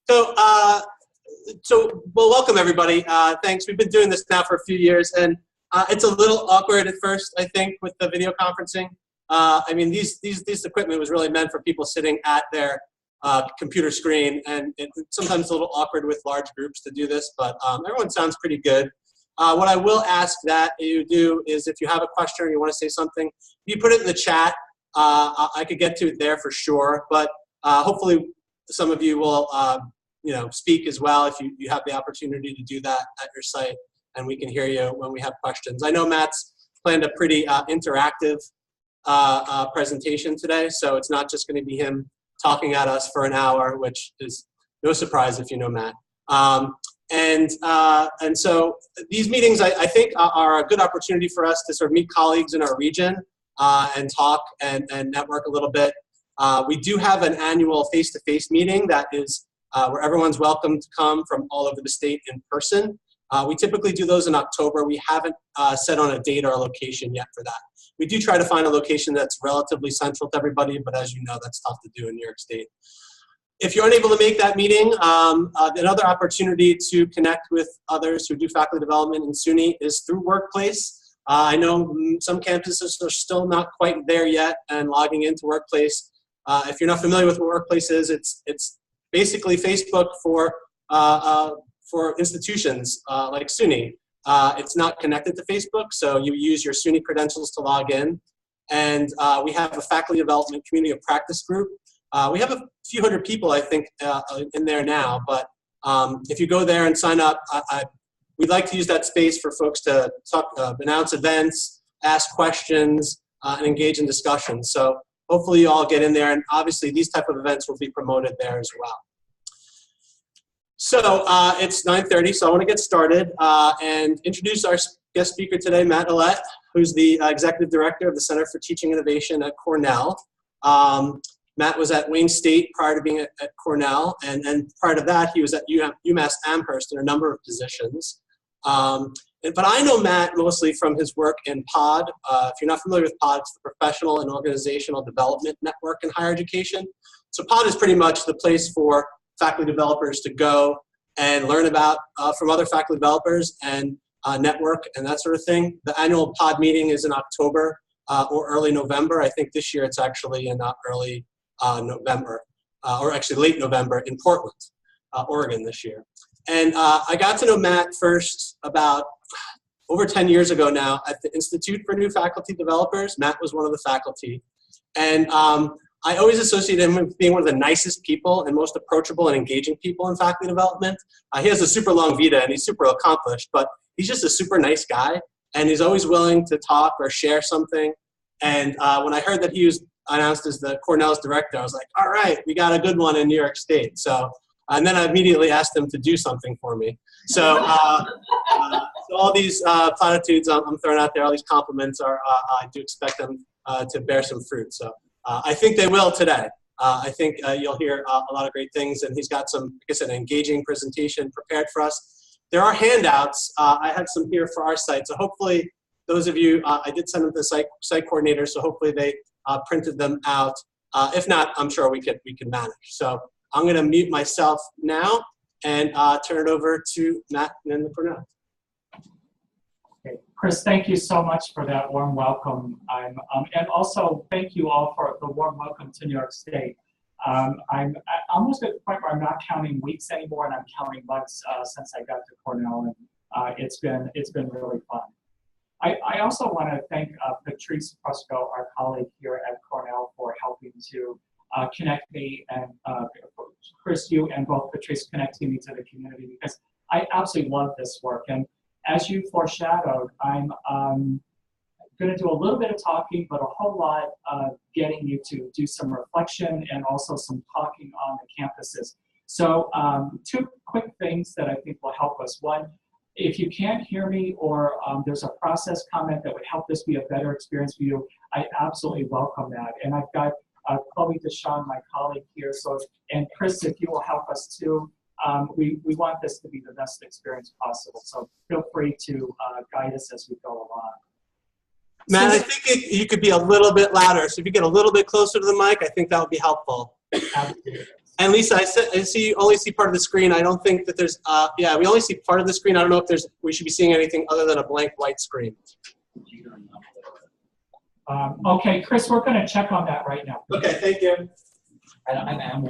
So, well, welcome everybody. Thanks. We've been doing this now for a few years, and it's a little awkward at first, I think, with the video conferencing. I mean, these equipment was really meant for people sitting at their computer screen, and it's sometimes a little awkward with large groups to do this, but everyone sounds pretty good. What I will ask that you do is, if you have a question or you want to say something, you put it in the chat. I could get to it there for sure, but hopefully some of you will speak as well if you have the opportunity to do that at your site, and we can hear you when we have questions. I know Matt's planned a pretty interactive presentation today, so it's not just going to be him talking at us for an hour, which is no surprise if you know Matt. And so these meetings, I think, are a good opportunity for us to sort of meet colleagues in our region and talk and network a little bit. We do have an annual face-to-face meeting that is where everyone's welcome to come from all over the state in person. We typically do those in October. We haven't set on a date or a location yet for that. We do try to find a location that's relatively central to everybody, but as you know, that's tough to do in New York State. If you're unable to make that meeting, another opportunity to connect with others who do faculty development in SUNY is through Workplace. I know some campuses are still not quite there yet and logging into Workplace. If you're not familiar with what Workplace is, it's basically Facebook for institutions like SUNY. It's not connected to Facebook, so you use your SUNY credentials to log in. And we have a faculty development community of practice group. We have a few hundred people, I think, in there now, but if you go there and sign up, we'd like to use that space for folks to talk, announce events, ask questions, and engage in discussions. So hopefully you all get in there, and obviously these type of events will be promoted there as well. So it's 9:30, so I want to get started and introduce our guest speaker today, Matt Oulette, who's the Executive Director of the Center for Teaching Innovation at Cornell. Matt was at Wayne State prior to being at Cornell, and prior to that, he was at UMass Amherst in a number of positions. But I know Matt mostly from his work in POD. If you're not familiar with POD, it's the Professional and Organizational Development Network in Higher Education. So POD is pretty much the place for faculty developers to go and learn about from other faculty developers and network and that sort of thing. The annual POD meeting is in October or early November. I think this year it's actually in early November, or actually late November in Portland, Oregon this year. And I got to know Matt first about over 10 years ago now at the Institute for New Faculty Developers. Matt was one of the faculty. And I always associate him with being one of the nicest people and most approachable and engaging people in faculty development. He has a super long vita and he's super accomplished, but he's just a super nice guy. And he's always willing to talk or share something. And when I heard that he was announced as the Cornell's director, I was like, all right, we got a good one in New York State. So, and then I immediately asked him to do something for me. So, so all these platitudes I'm throwing out there, all these compliments are, I do expect them to bear some fruit. So I think they will today. I think you'll hear a lot of great things, and he's got some, like I said, an engaging presentation prepared for us. There are handouts. I have some here for our site. So hopefully those of you, I did send them to the site coordinator, so hopefully they printed them out. If not, I'm sure we can manage. So I'm going to mute myself now and turn it over to Matt and the Cornell. Okay. Chris, thank you so much for that warm welcome. And also thank you all for the warm welcome to New York State. I'm almost at the point where I'm not counting weeks anymore, and I'm counting months since I got to Cornell, and it's been really fun. I also want to thank Patrice Fusco, our colleague here at Cornell, for helping to connect me, and Chris, you and both Patrice connecting me to the community, because I absolutely love this work. And as you foreshadowed, I'm going to do a little bit of talking, but a whole lot of getting you to do some reflection and also some talking on the campuses. So two quick things that I think will help us. One, if you can't hear me, or there's a process comment that would help this be a better experience for you, I absolutely welcome that. And I've got Chloe Deshawn, my colleague here, and Chris, if you will help us too. We want this to be the best experience possible, so feel free to guide us as we go along. Matt, I think you could be a little bit louder, so if you get a little bit closer to the mic, I think that would be helpful. And Lisa, I see you only see part of the screen. I don't think that there's, yeah, we only see part of the screen. I don't know if we should be seeing anything other than a blank white screen. Okay, Chris, we're going to check on that right now. Okay, thank you.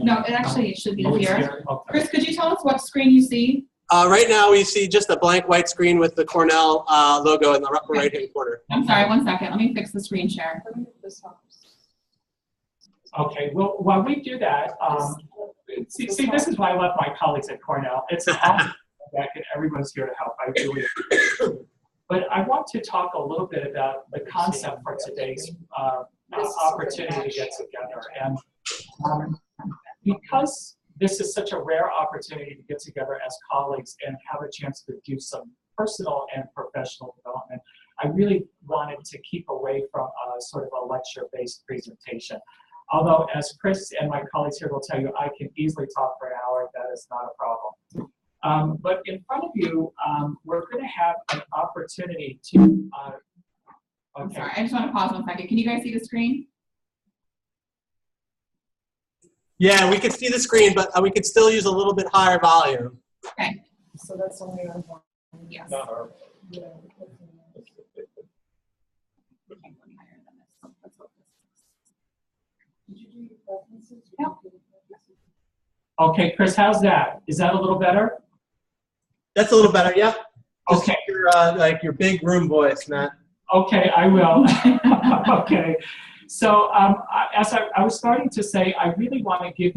No, it actually should be here. Okay. Chris, could you tell us what screen you see? Right now we see just a blank white screen with the Cornell logo in the upper right-hand corner. I'm sorry, one second. Let me fix the screen share. Okay, well, while we do that, see, this is why I love my colleagues at Cornell. It's awesome that everyone's here to help. I really appreciate it. But I want to talk a little bit about the concept for today's opportunity to get together. And because this is such a rare opportunity to get together as colleagues and have a chance to do some personal and professional development, I really wanted to keep away from sort of a lecture-based presentation. Although, as Chris and my colleagues here will tell you, I can easily talk for an hour. That is not a problem. But in front of you, we're going to have an opportunity to. Okay. I'm sorry, I just want to pause 1 second. Can you guys see the screen? Yeah, we could see the screen, but we could still use a little bit higher volume. Okay. So that's only on one. Yes. Yeah. Okay, Chris, how's that? Is that a little better? That's a little better, yep. Just Okay. Like your big room voice, Matt. Okay, I will. Okay. So as I was starting to say, I really want to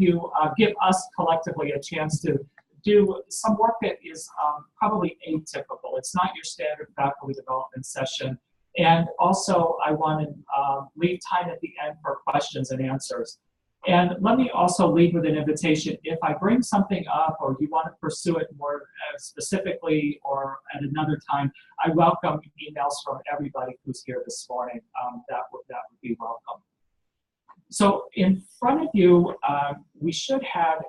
give us collectively a chance to do some work that is probably atypical. It's not your standard faculty development session. And also, I want to leave time at the end for questions and answers. And let me also lead with an invitation. If I bring something up or you want to pursue it more specifically or at another time, I welcome emails from everybody who's here this morning. That would be welcome. So in front of you, we should have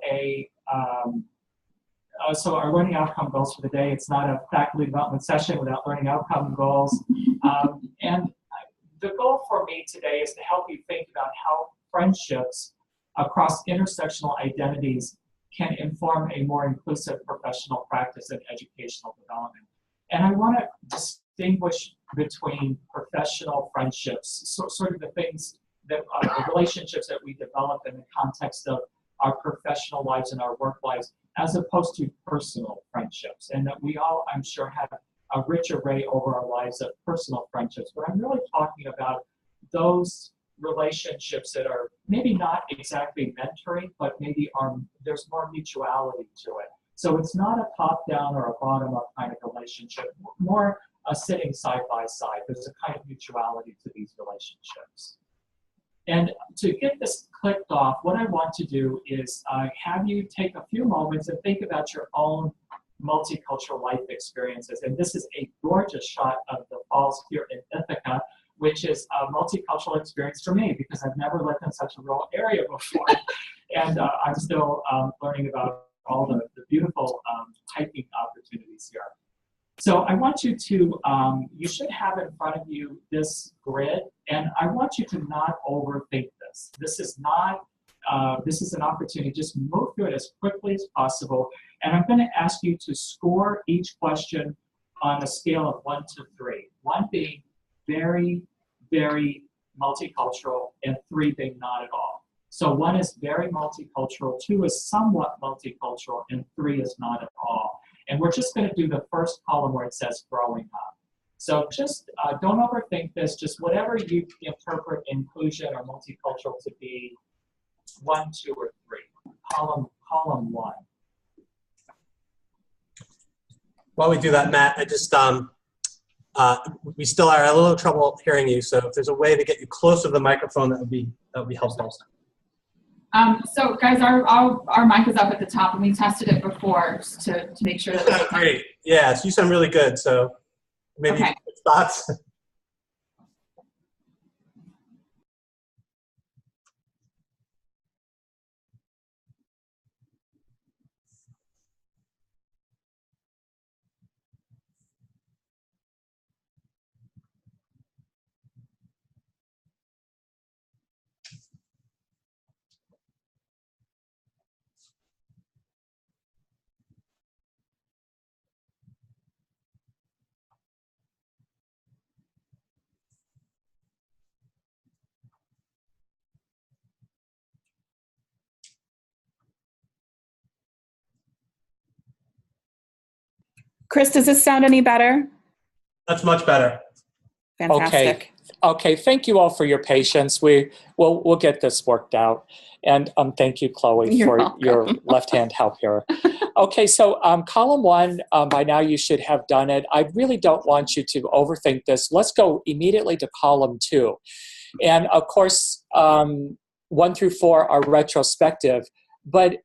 so our learning outcome goals for the day. It's not a faculty development session without learning outcome goals. And the goal for me today is to help you think about how friendships across intersectional identities can inform a more inclusive professional practice and educational development. And I want to distinguish between professional friendships, sort of the things that the relationships that we develop in the context of our professional lives and our work lives, as opposed to personal friendships. And that we all, I'm sure, have a rich array over our lives of personal friendships. But I'm really talking about those relationships that are maybe not exactly mentoring, but maybe there's more mutuality to it. So it's not a top-down or a bottom-up kind of relationship, more a sitting side by side. There's a kind of mutuality to these relationships. And to get this clicked off, what I want to do is have you take a few moments and think about your own multicultural life experiences. And this is a gorgeous shot of the falls here in Ithaca, which is a multicultural experience for me because I've never lived in such a rural area before. And I'm still learning about all the beautiful hiking opportunities here. So I want you to, you should have in front of you this grid, and I want you to not overthink this. This is not, this is an opportunity, just move through it as quickly as possible. And I'm gonna ask you to score each question on a scale of 1 to 3. 1 being very, very multicultural, and 3 being not at all. So 1 is very multicultural, 2 is somewhat multicultural, and 3 is not at all. And we're just going to do the first column where it says growing up. So just don't overthink this, just whatever you interpret inclusion or multicultural to be, 1, 2, or 3. Column 1. While we do that, Matt, I just, we still are a little trouble hearing you, so if there's a way to get you closer to the microphone, that would be helpful. So guys, our mic is up at the top, and we tested it before just to make sure that it's great. Yeah, so you sound really good, so maybe okay. Thoughts? Chris, does this sound any better? That's much better. Fantastic. Okay. Thank you all for your patience. We'll get this worked out. And thank you, Chloe, You're for welcome. your left-hand help here. Okay, so column one, by now you should have done it. I really don't want you to overthink this. Let's go immediately to column two. And of course, 1 through 4 are retrospective, but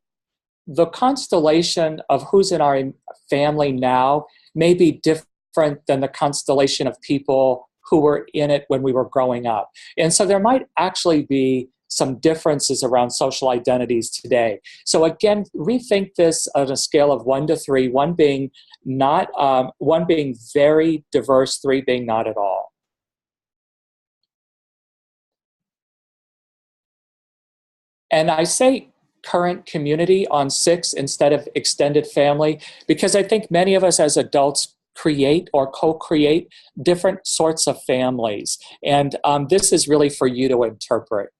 the constellation of who's in our family now may be different than the constellation of people who were in it when we were growing up. And so there might actually be some differences around social identities today. So again, rethink this on a scale of 1 to 3, 1 being very diverse, 3 being not at all. And I say current community on 6 instead of extended family, because I think many of us as adults create or co-create different sorts of families. And this is really for you to interpret.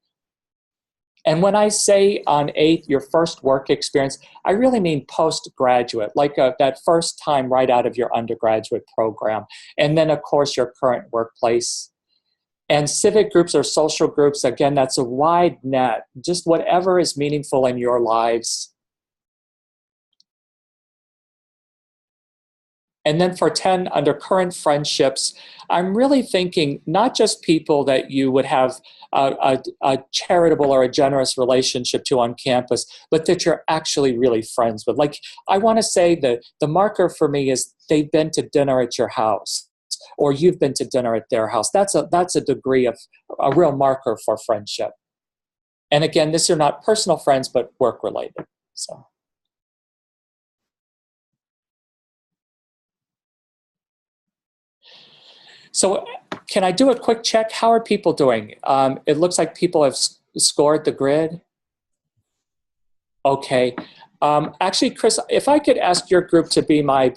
And when I say on 8, your first work experience, I really mean postgraduate, like that first time right out of your undergraduate program. And then, of course, your current workplace. And civic groups or social groups, again, that's a wide net, just whatever is meaningful in your lives. And then for 10, under current friendships, I'm really thinking not just people that you would have a charitable or a generous relationship to on campus, but that you're actually really friends with. Like, I want to say that the marker for me is they've been to dinner at your house, or you've been to dinner at their house. That's a degree of a real marker for friendship. And again, these are not personal friends, but work related. So can I do a quick check? How are people doing? It looks like people have scored the grid. Okay. Actually, Chris, if I could ask your group to be my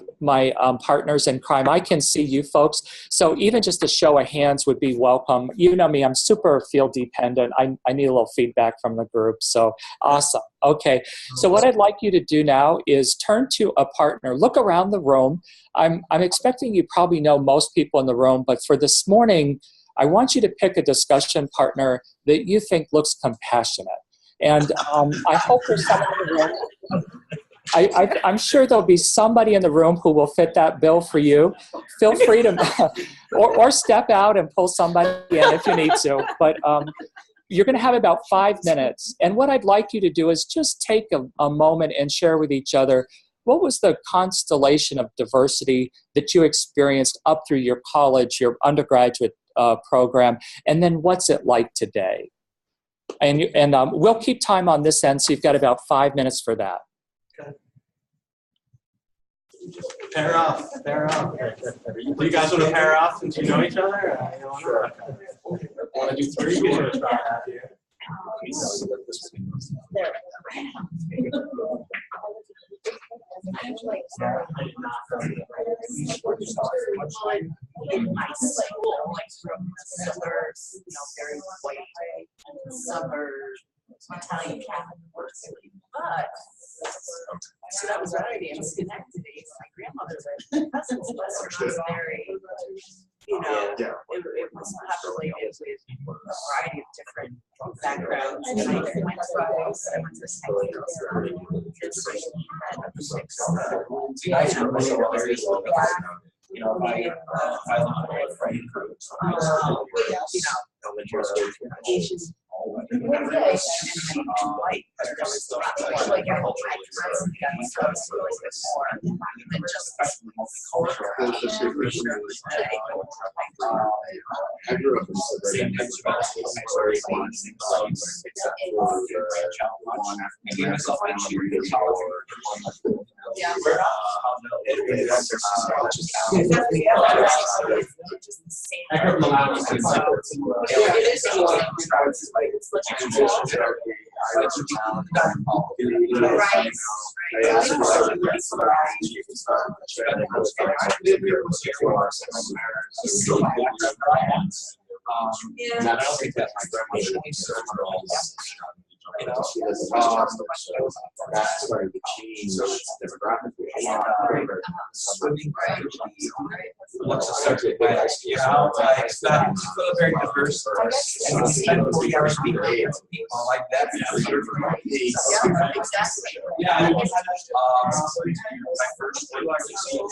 partners in crime, I can see you folks. So even just a show of hands would be welcome. You know me, I'm super field dependent. I need a little feedback from the group. So awesome. Okay. So what I'd like you to do now is turn to a partner. Look around the room. I'm expecting you probably know most people in the room, but for this morning, I want you to pick a discussion partner that you think looks compassionate. And I hope there's someone in the room. I'm sure there'll be somebody in the room who will fit that bill for you. Feel free to, or step out and pull somebody in if you need to. But you're going to have about 5 minutes. And what I'd like you to do is just take a moment and share with each other, what was the constellation of diversity that you experienced up through your college, your undergraduate program, and then what's it like today? And we'll keep time on this end, so you've got about 5 minutes for that. Okay. Pair off. Do you guys want to pair off since you know each other? Sure. Want to do 3? You can try that here. In my school, like from the suburbs, very white, and suburbs, Italian Catholic university. But so that was right in Schenectady. My grandmother lived. Cousins was very, it was populated with a variety of different backgrounds. And I went to You know, that's where the change demographically. Swimming once it starts to get, you know, like that, it's very diverse. And when you spend 40 hours a week with people like that, Exactly. yeah, my first one was small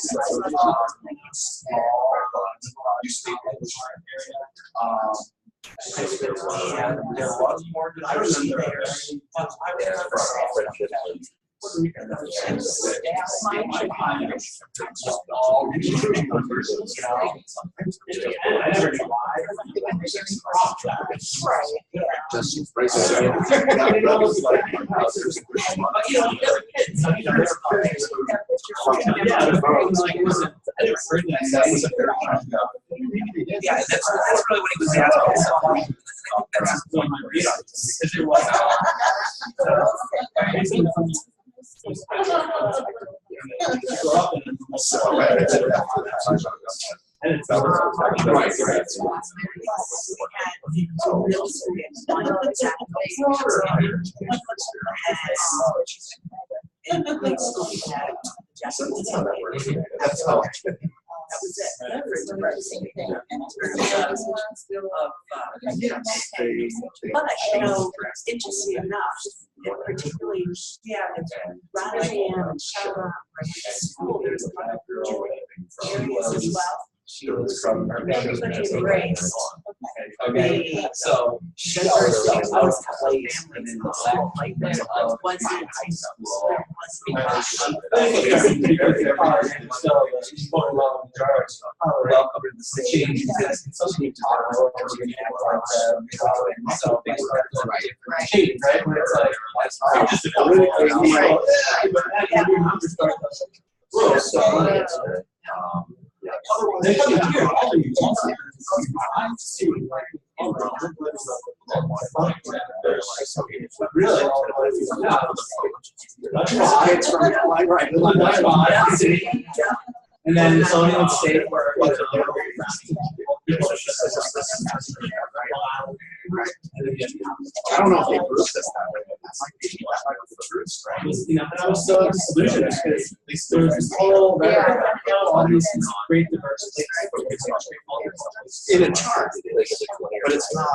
and there was more diversity there. But I was yeah, that's really what he was asking. That's one of my reasons. Because it was that was it. But, you know, interesting enough, particularly, rather than school, there's a lot of areas as well. Everybody embraced. Okay, so she was out of place and in the back Like there wasn't high school, welcome to the city. So she talked about her getting and so things were right. Change, right? When it's like, that's just a really crazy. And then Sony would stay where it was a little I don't know if they bruised us that way. I was so disillusioned because there was this whole all these great diverse places In a chart, but it's not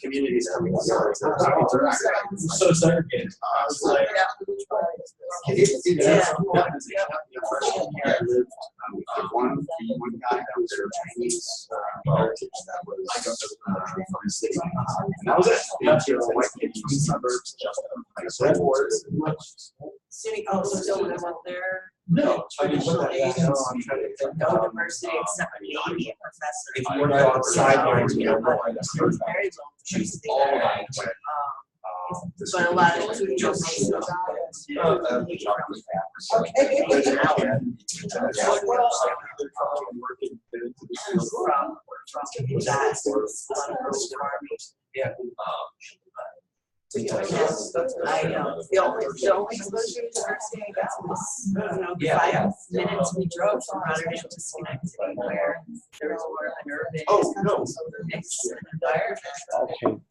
communities coming together. It's not so segregated. It's like, one guy that was their Chinese heritage that was from the city. And that was it. The white kids from the suburbs, just like surfboards and much. city council still live up there. No, Traditionally, no diversity except for maybe a professor. if you were outside there, you know, Very low diversity there. But a lot of two jobs. yeah. I know. The only exposure to diversity I got was, the 5 minutes we drove from Rotterdam to Schenectady, where there was more of an urban mixed environment.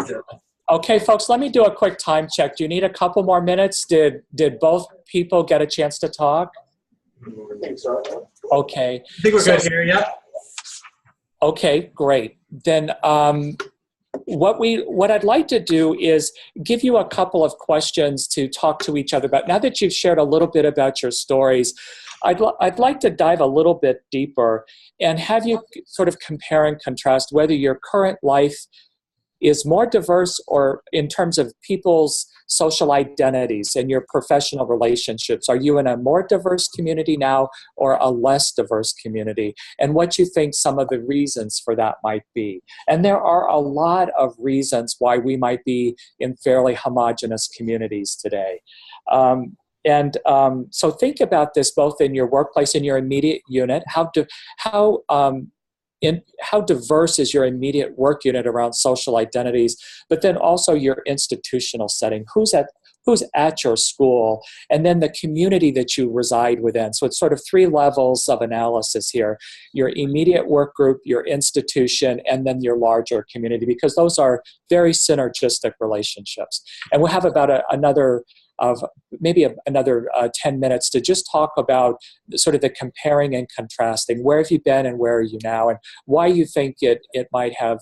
Okay. Okay, folks, let me do a quick time check. Do you need a couple more minutes? Did both people get a chance to talk? I think so. Okay. I think we're good here, yeah. Okay, great. Then what I'd like to do is give you a couple of questions to talk to each other about. Now that you've shared a little bit about your stories, I'd like to dive a little bit deeper and have you sort of compare and contrast whether your current life is more diverse or in terms of people's social identities and your professional relationships. Are you in a more diverse community now or a less diverse community? And what you think some of the reasons for that might be. And there are a lot of reasons why we might be in fairly homogeneous communities today. So think about this both in your workplace and your immediate unit. How diverse is your immediate work unit around social identities, but then also your institutional setting? who's at your school, and then the community that you reside within. So it's sort of 3 levels of analysis here: your immediate work group, your institution, and then your larger community, because those are very synergistic relationships. And we'll have about another 10 minutes to just talk about sort of the comparing and contrasting. Where have you been and where are you now, and why you think it might have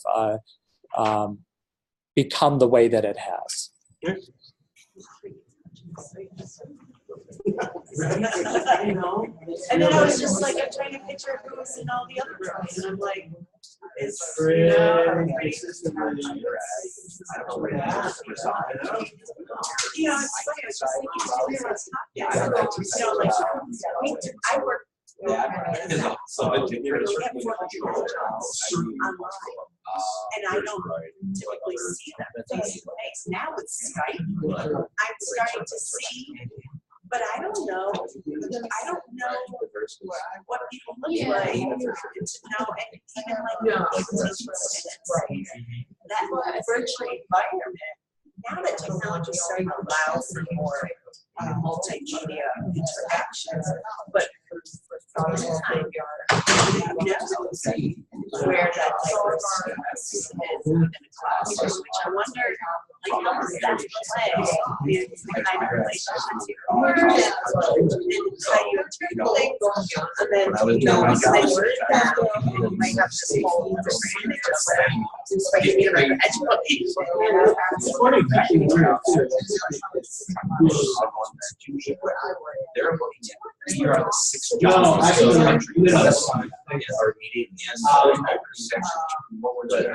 become the way that it has. You know? And then I was just like, I'm trying to picture who's in all the other ones, and I'm like, it's, you know, it's funny, I was just thinking, 3 of us not yet. You know, like, I work. And I don't typically see them face to face. Now with Skype, I'm starting to see, but I don't know what people look like to know, and even like that virtual environment. Now that technology is starting to allow for more multimedia interactions, but for the time, you know where that diversity is within a classroom, which I wonder, like, how does that play the kind of relationships you forge and how you interpolate, and then, you know, once they learn that, you might have this whole different image of them, like you're on the 6th country. Our meeting is what we're doing.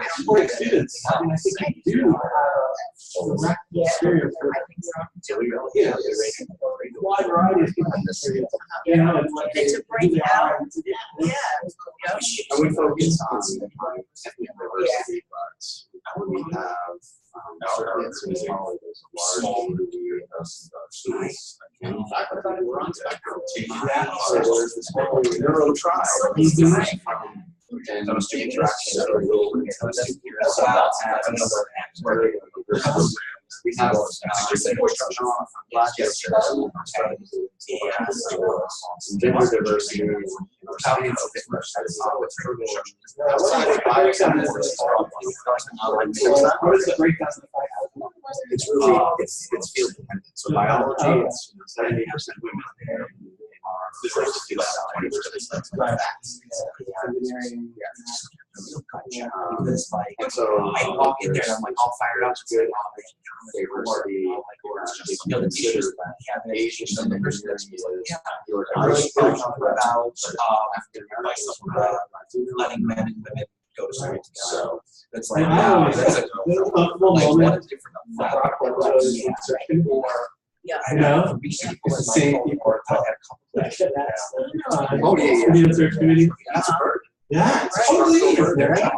Wide variety of people. You know, and to bring out, I would focus on diversity, but we have small students. So there's this whole neuro trial. And those two interactions are real. So that's another aspect. We have gender diversity, it's really it's field dependent. So biology, it's 70% women. Physics, 20% engineering. And so I walk in there and I'm like all fired up. Good. Diversity, Asian diversity about letting men and women go to school. So it's like now there's a one different. Yeah, I know. It's the same people. Oh yeah. Search committee. That's a bird. Yeah, it's totally there. Right.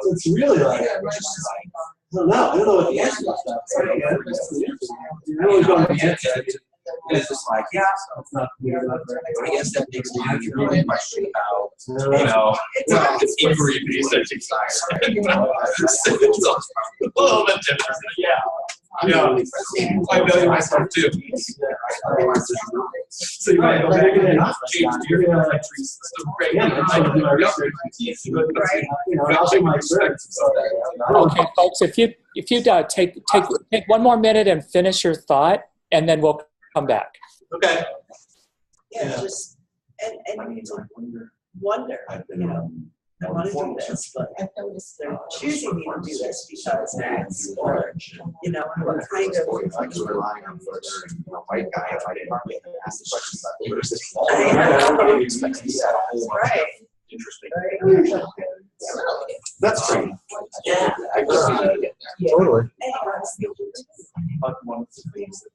It's really like, I don't know what the answer is. You really don't know the answer. It's just like, yeah, I guess that makes me really question about, you know, it's inquiry-based science. It's a little bit different. Yeah, I value myself too. So you might change your country system. Great. Okay, folks, if you take one more minute and finish your thought, and then we'll come back. Okay. Yeah, just and to wonder, you know, I want to do this, but they're choosing me to do this because that's, or, you know, what kind of relying on white guy. If I didn't ask the questions about what is this? I expect to set a whole bunch of interesting. That's great. Yeah. I agree. Totally. But one of the things that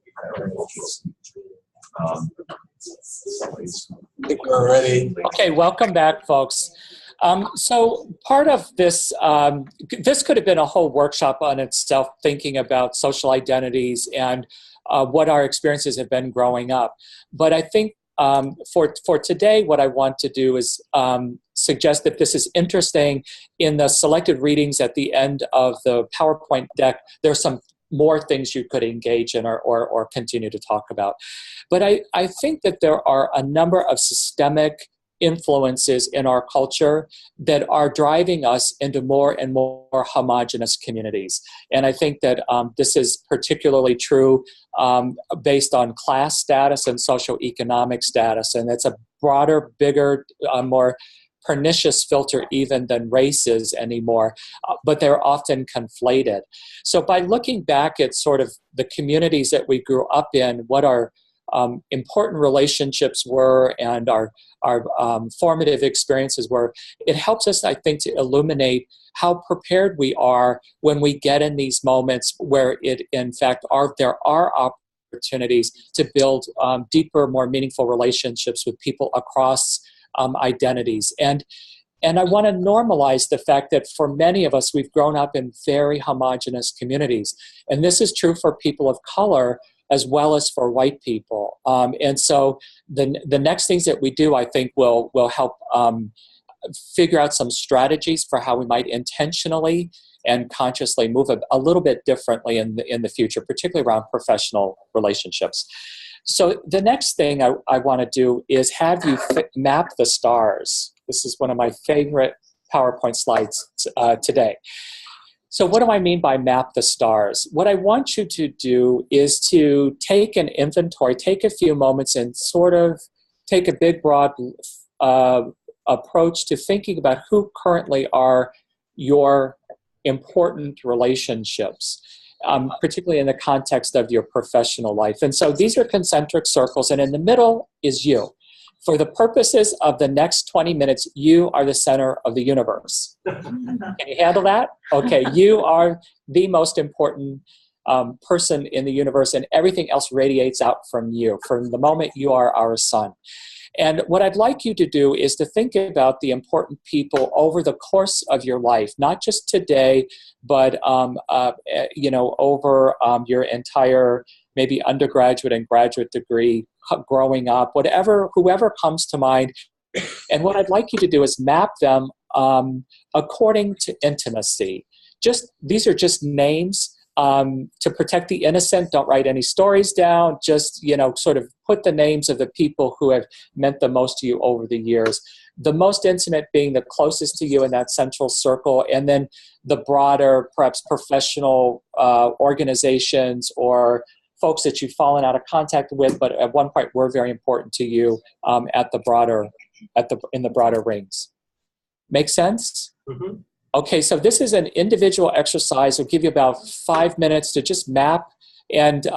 I think we're ready. Okay, welcome back, folks. So part of this, this could have been a whole workshop on itself, thinking about social identities and what our experiences have been growing up. But I think for today, what I want to do is suggest that this is interesting. In the selected readings at the end of the PowerPoint deck, there's some more things you could engage in or continue to talk about. But I think that there are a number of systemic influences in our culture that are driving us into more and more homogenous communities. And I think that this is particularly true based on class status and socioeconomic status. And it's a broader, bigger, more pernicious filter even than races anymore, but they're often conflated. So by looking back at sort of the communities that we grew up in, what our important relationships were and our formative experiences were, it helps us, I think, to illuminate how prepared we are when we get in these moments where in fact there are opportunities to build deeper, more meaningful relationships with people across identities. And I want to normalize the fact that for many of us, we've grown up in very homogenous communities. And this is true for people of color as well as for white people. And so the next things that we do, I think, will help figure out some strategies for how we might intentionally and consciously move a little bit differently in the future, particularly around professional relationships. So the next thing I want to do is have you map the stars. This is one of my favorite PowerPoint slides today. So what do I mean by map the stars? What I want you to do is to take an inventory, take a few moments and sort of take a big, broad approach to thinking about who currently are your important relationships, particularly in the context of your professional life. And so these are concentric circles, and in the middle is you. For the purposes of the next 20 minutes, you are the center of the universe. Can you handle that? Okay, you are the most important person in the universe, and everything else radiates out from you. From the moment you are our sun. And what I'd like you to do is to think about the important people over the course of your life, not just today, but over your entire maybe undergraduate and graduate degree, growing up, whoever comes to mind. And what I'd like you to do is map them according to intimacy. These are just names. To protect the innocent, don't write any stories down. Just, sort of put the names of the people who have meant the most to you over the years. The most intimate being the closest to you in that central circle, and then the broader, perhaps professional organizations or folks that you've fallen out of contact with, but at one point were very important to you in the broader rings. Make sense? Mm-hmm. Okay, so this is an individual exercise. It'll give you about 5 minutes to just map. And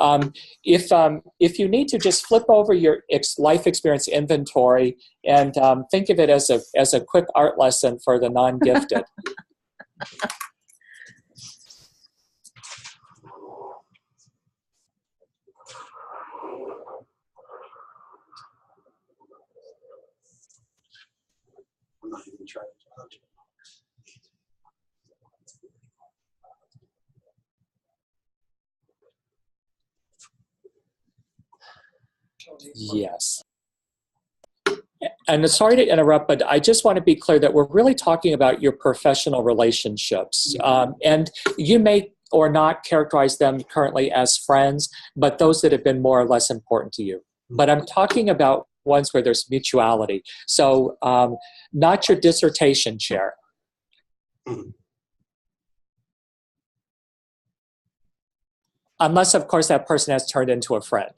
if you need to, just flip over your life experience inventory and think of it as a quick art lesson for the non-gifted. I'm not even trying to judge. Yes. And sorry to interrupt, but I just want to be clear that we're really talking about your professional relationships. And you may or not characterize them currently as friends, but those that have been more or less important to you. But I'm talking about ones where there's mutuality. So not your dissertation chair. Unless, of course, that person has turned into a friend.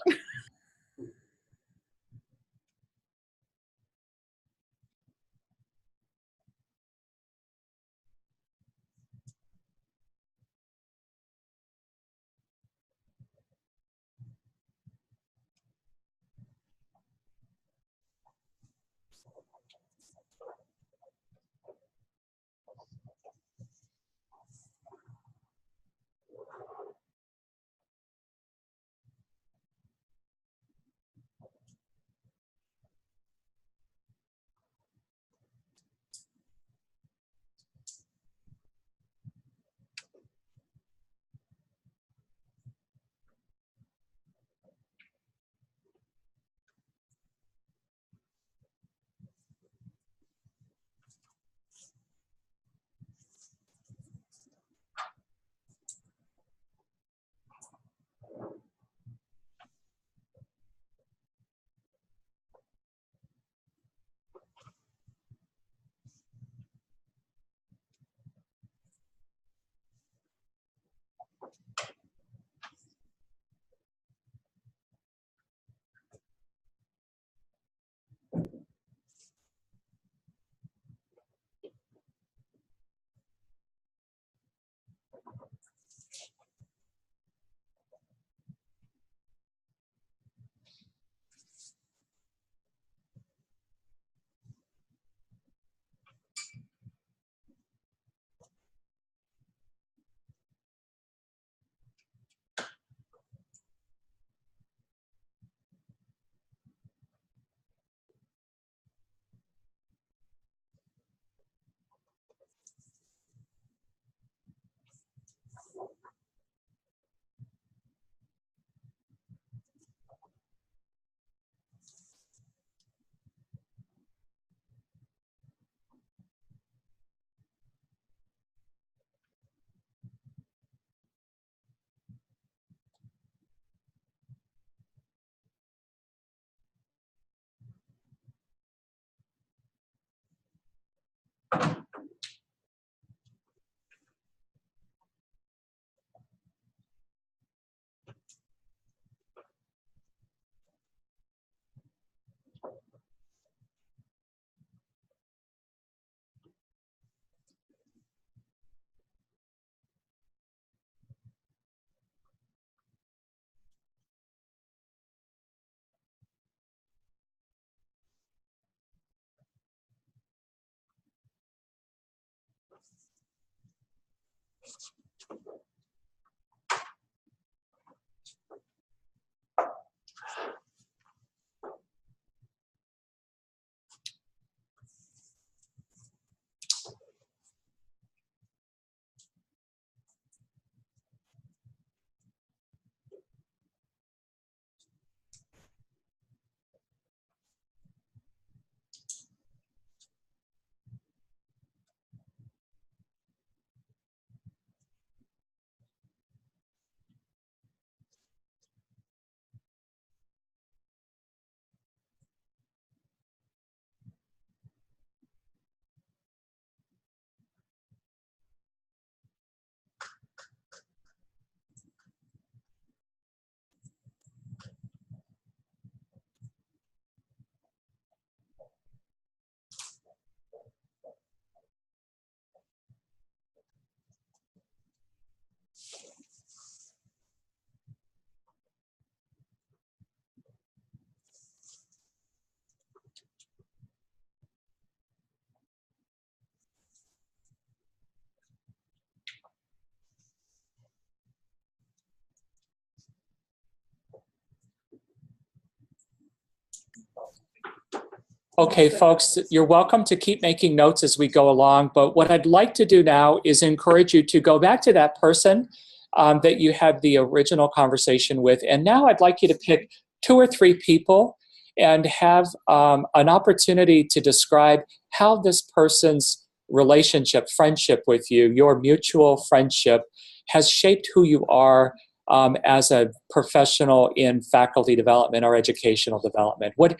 Okay, folks, you're welcome to keep making notes as we go along, but what I'd like to do now is encourage you to go back to that person that you had the original conversation with, and now I'd like you to pick 2 or 3 people and have an opportunity to describe how this person's relationship, friendship with you, your mutual friendship, has shaped who you are as a professional in faculty development or educational development. What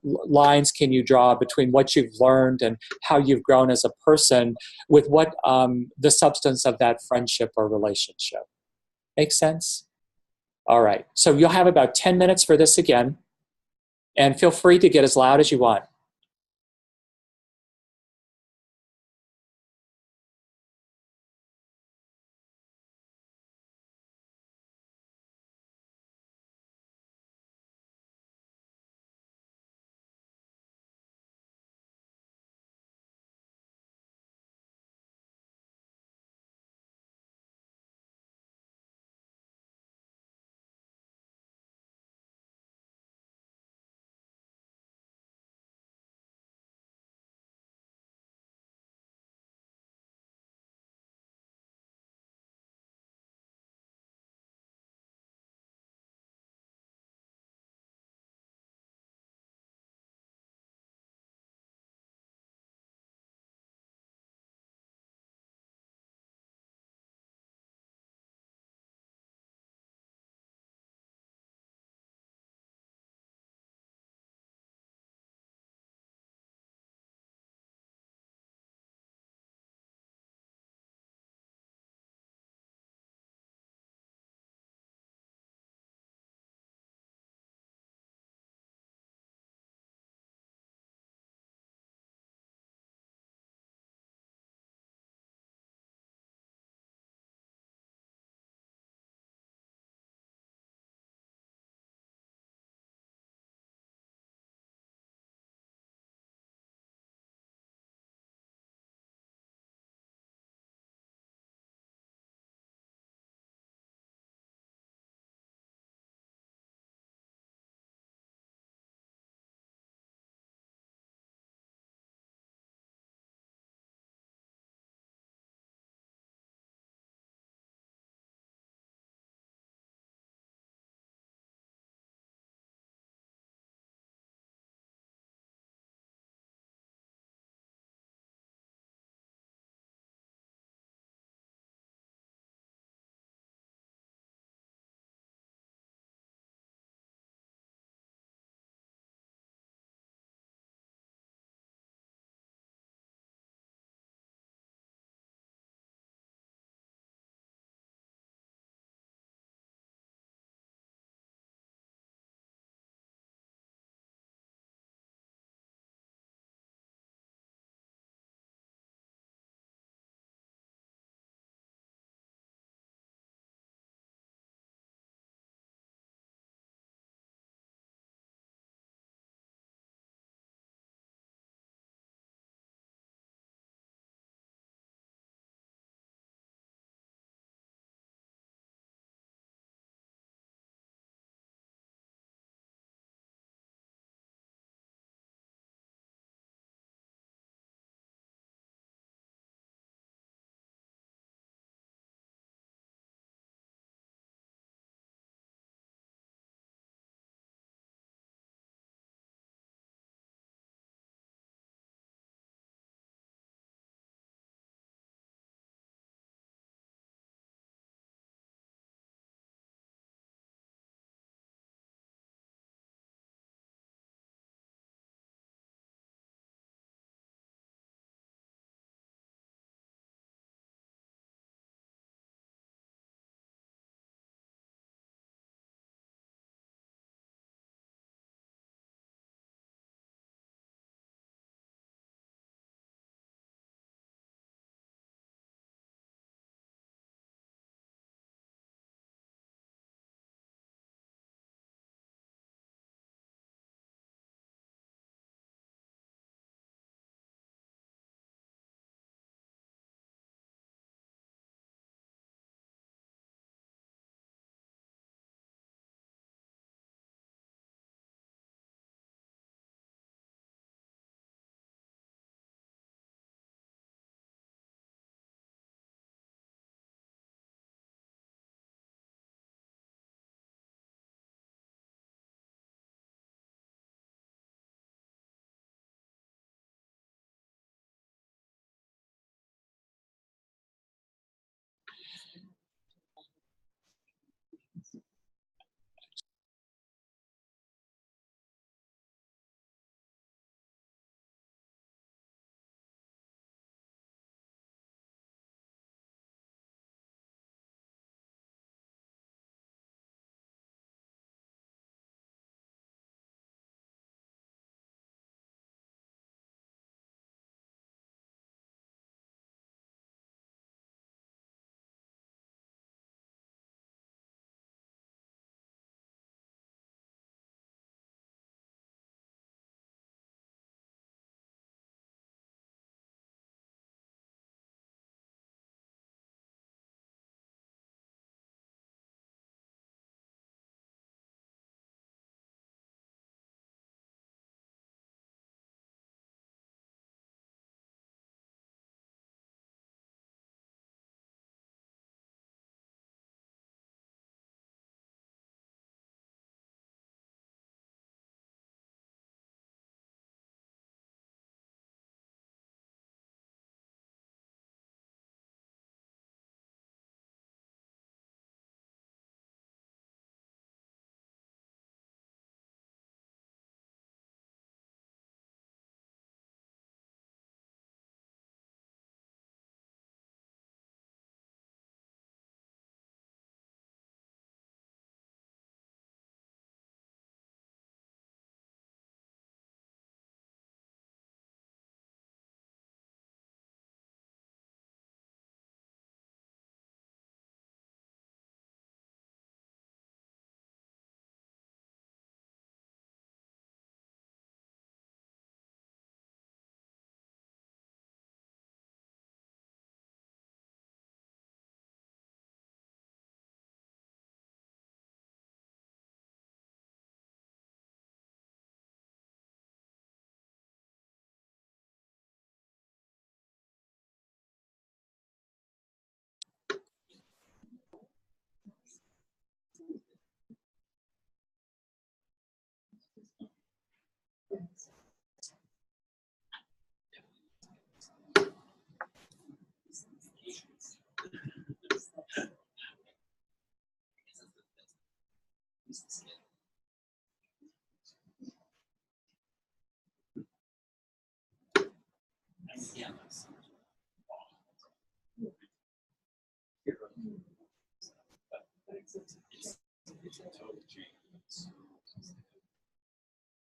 lines can you draw between what you've learned and how you've grown as a person with what the substance of that friendship or relationship? Make sense? All right. So you'll have about 10 minutes for this again, and feel free to get as loud as you want.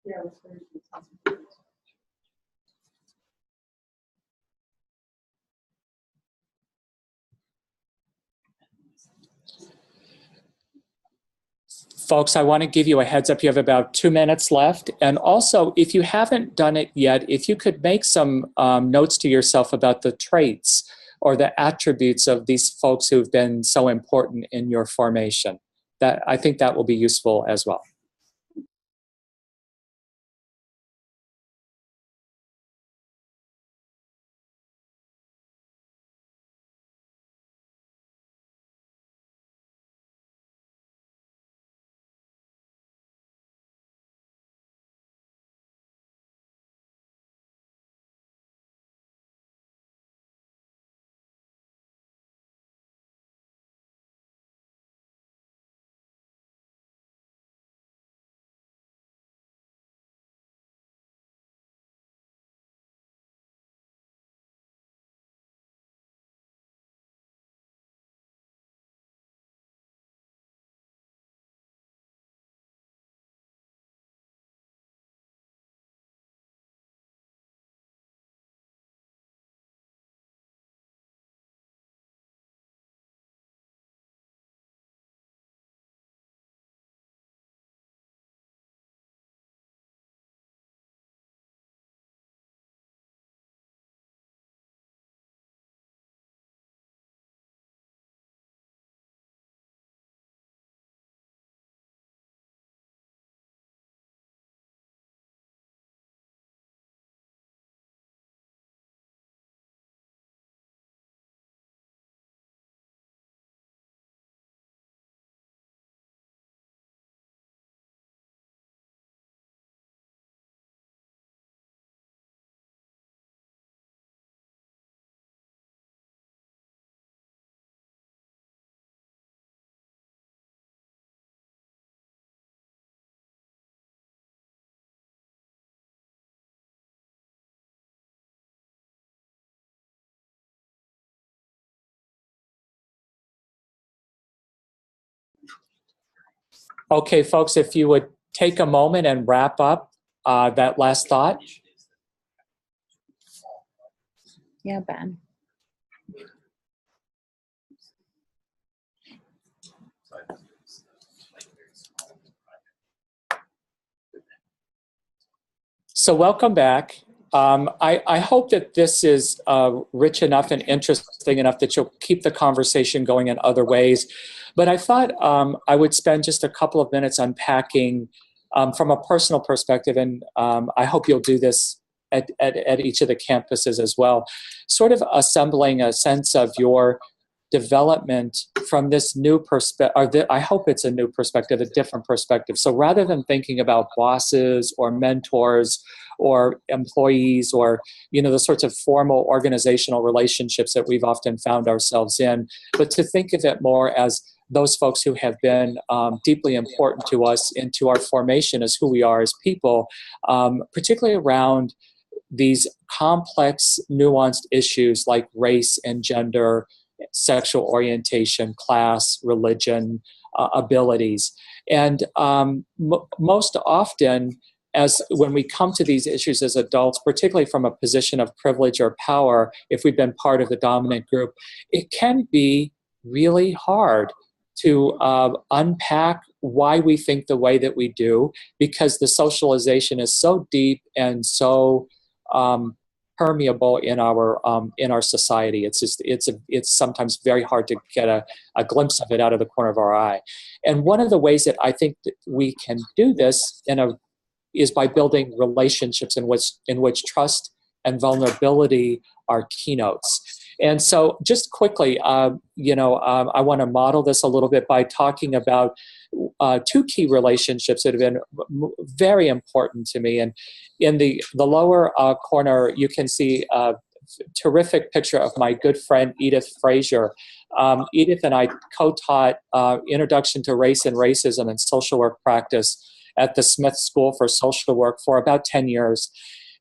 Yeah, it was very. Folks, I want to give you a heads up. You have about 2 minutes left. And also, if you haven't done it yet, if you could make some notes to yourself about the traits or the attributes of these folks who've been so important in your formation, that I think that will be useful as well. Okay, folks, if you would take a moment and wrap up that last thought. Yeah, Ben. So welcome back. I hope that this is rich enough and interesting enough that you'll keep the conversation going in other ways. But I thought I would spend just a couple of minutes unpacking from a personal perspective, and I hope you'll do this at each of the campuses as well, sort of assembling a sense of your development from this new perspective. I hope it's a new perspective, a different perspective. So rather than thinking about bosses or mentors or employees or, you know, the sorts of formal organizational relationships that we've often found ourselves in, but to think of it more as those folks who have been deeply important to us and to our formation as who we are as people, particularly around these complex, nuanced issues like race and gender, sexual orientation, class, religion, abilities. And most often, as when we come to these issues as adults, particularly from a position of privilege or power, if we've been part of the dominant group, it can be really hard to unpack why we think the way that we do, because the socialization is so deep and so permeable in our society. It's sometimes very hard to get a glimpse of it out of the corner of our eye. And one of the ways that I think that we can do this is by building relationships in which trust and vulnerability are keynotes. And so just quickly, I want to model this a little bit by talking about two key relationships that have been very important to me. And in the lower corner, you can see a terrific picture of my good friend, Edith Frazier. Edith and I co-taught Introduction to Race and Racism and Social Work Practice at the Smith School for Social Work for about 10 years.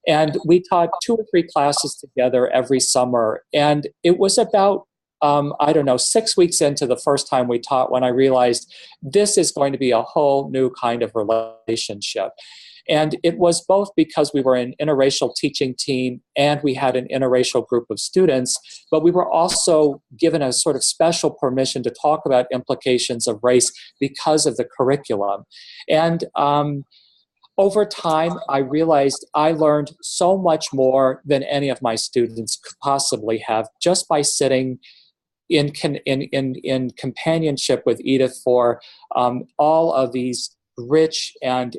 And we taught 2 or 3 classes together every summer. And it was about, 6 weeks into the first time we taught when I realized this is going to be a whole new kind of relationship. And it was both because we were an interracial teaching team and we had an interracial group of students, but we were also given a sort of special permission to talk about implications of race because of the curriculum. And over time, I realized I learned so much more than any of my students could possibly have just by sitting in companionship with Edith for all of these rich and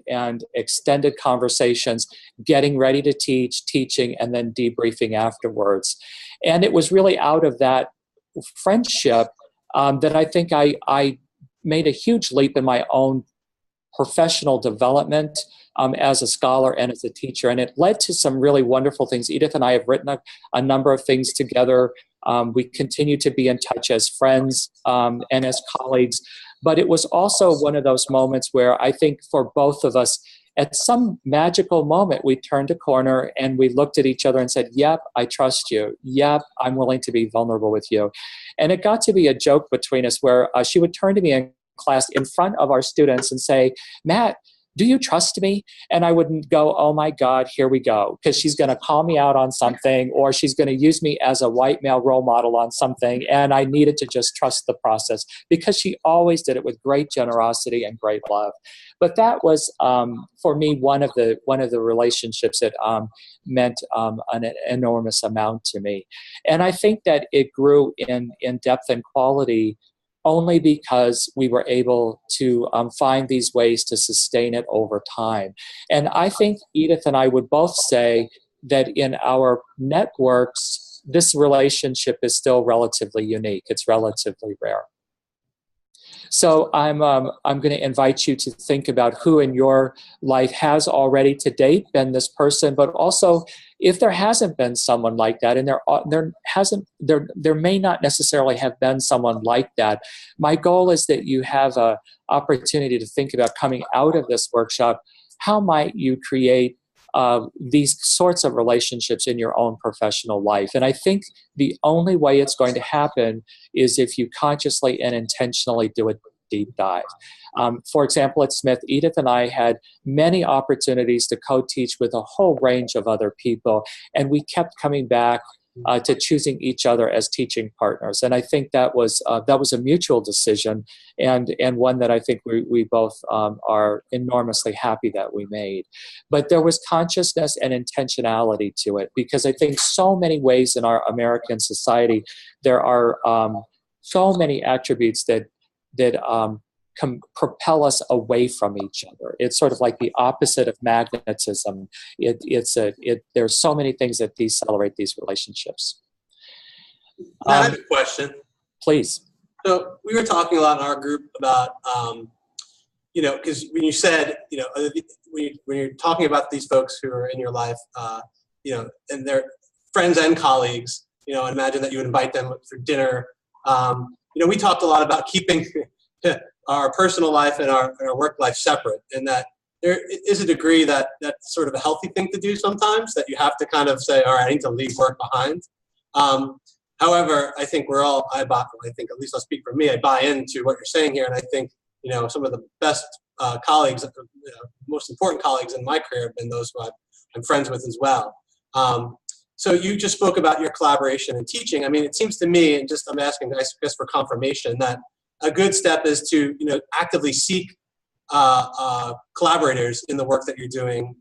extended conversations, getting ready to teach, teaching, and then debriefing afterwards. And it was really out of that friendship that I think I made a huge leap in my own professional development as a scholar and as a teacher. And it led to some really wonderful things. Edith and I have written a number of things together. We continue to be in touch as friends and as colleagues. But it was also one of those moments where I think for both of us, at some magical moment, we turned a corner and we looked at each other and said, yep, I trust you. Yep, I'm willing to be vulnerable with you. And it got to be a joke between us where she would turn to me in class in front of our students and say, Matt, do you trust me? And I wouldn't go, oh my God, here we go, because she's going to call me out on something, or she's going to use me as a white male role model on something. And I needed to just trust the process, because she always did it with great generosity and great love. But that was, for me, one of the relationships that meant an enormous amount to me. And I think that it grew in depth and quality only because we were able to find these ways to sustain it over time. And I think Edith and I would both say that in our networks, this relationship is still relatively unique. It's relatively rare. So I'm going to invite you to think about who in your life has already to date been this person, but also if there hasn't been someone like that, and there may not necessarily have been someone like that. My goal is that you have an opportunity to think about coming out of this workshop. How might you create these sorts of relationships in your own professional life? And I think the only way it's going to happen is if you consciously and intentionally do a deep dive. For example, at Smith, Edith and I had many opportunities to co-teach with a whole range of other people, and we kept coming back to choosing each other as teaching partners. And I think that was a mutual decision, and one that I think we both are enormously happy that we made. But there was consciousness and intentionality to it, because I think so many ways in our American society, there are so many attributes that can propel us away from each other. It's sort of like the opposite of magnetism. There's so many things that decelerate these relationships. I have a question. Please. So we were talking a lot in our group about, because when you said, when you're talking about these folks who are in your life, and they're friends and colleagues, and imagine that you would invite them for dinner. We talked a lot about keeping our personal life and our work life separate, and that there is a degree that that's sort of a healthy thing to do sometimes, that you have to kind of say, all right, I need to leave work behind. However, I think I think, at least I'll speak for me, I buy into what you're saying here, and I think, some of the best colleagues, most important colleagues in my career have been those who I'm friends with as well. So you just spoke about your collaboration and teaching. I mean, it seems to me, and just I'm asking, I guess, for confirmation, that a good step is to actively seek collaborators in the work that you're doing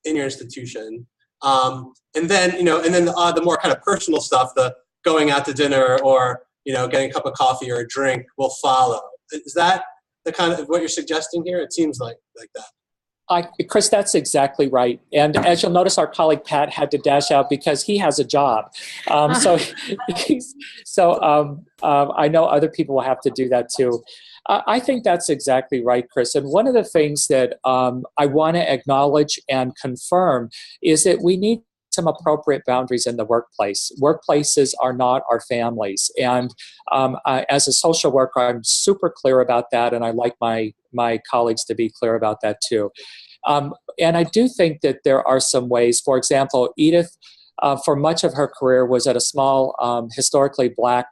in your institution, and then the more kind of personal stuff, the going out to dinner or getting a cup of coffee or a drink will follow. Is that the kind of what you're suggesting here? It seems like that. Chris, that's exactly right. And as you'll notice, our colleague Pat had to dash out because he has a job. So I know other people will have to do that too. I think that's exactly right, Chris. And one of the things that I want to acknowledge and confirm is that we need some appropriate boundaries in the workplace. Workplaces are not our families. And as a social worker, I'm super clear about that, and I like my colleagues to be clear about that too. And I do think that there are some ways. For example, Edith, for much of her career, was at a small, historically Black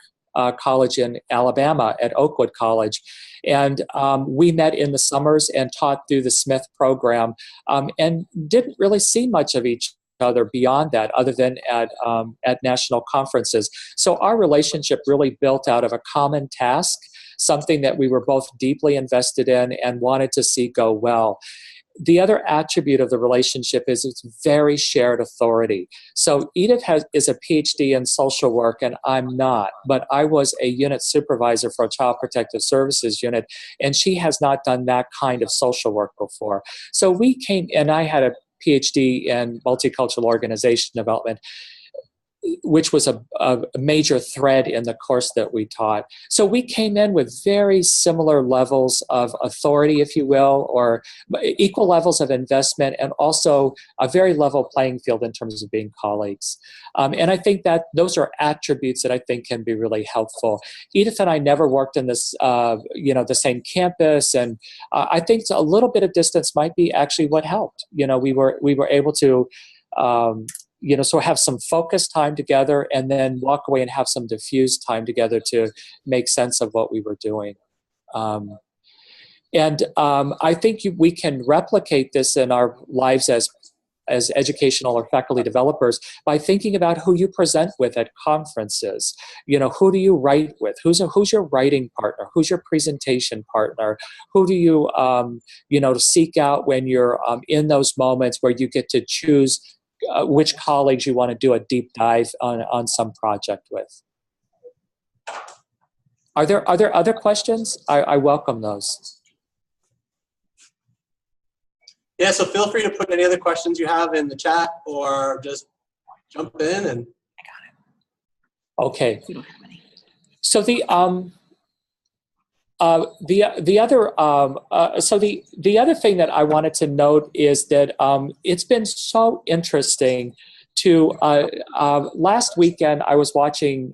college in Alabama at Oakwood College. And we met in the summers and taught through the Smith program, and didn't really see much of each other beyond that, other than at national conferences. So our relationship really built out of a common task, something that we were both deeply invested in and wanted to see go well. The other attribute of the relationship is its very shared authority. So Edith is a PhD in social work, and I'm not, but I was a unit supervisor for a child protective services unit, and she has not done that kind of social work before. So we came, and I had a PhD in multicultural organization development, which was a major thread in the course that we taught. So we came in with very similar levels of authority, if you will, or equal levels of investment, and also a very level playing field in terms of being colleagues. And I think that those are attributes that I think can be really helpful. Edith and I never worked in this, the same campus, and I think a little bit of distance might be actually what helped. We were able to so have some focused time together, and then walk away and have some diffused time together to make sense of what we were doing. I think we can replicate this in our lives as educational or faculty developers by thinking about who you present with at conferences. Who do you write with? Who's your writing partner? Who's your presentation partner? Who do you, seek out when you're in those moments where you get to choose which colleagues you want to do a deep dive on some project with. Are there other questions? I welcome those. Yeah, so feel free to put any other questions you have in the chat, or just jump in and. Okay. So the other thing that I wanted to note is that it's been so interesting to last weekend I was watching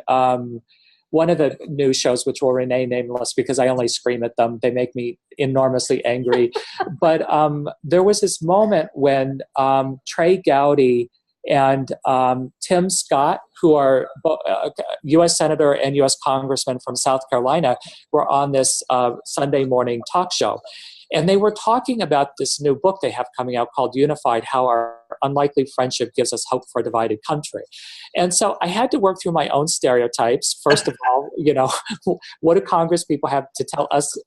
one of the news shows, which will remain nameless because I only scream at them. They make me enormously angry. But there was this moment when Trey Gowdy and Tim Scott, who are U.S. Senator and U.S. Congressman from South Carolina, were on this Sunday morning talk show. And they were talking about this new book they have coming out called Unified, How Our Unlikely Friendship Gives Us Hope for a Divided Country. And so I had to work through my own stereotypes. First of all, what do Congress people have to tell us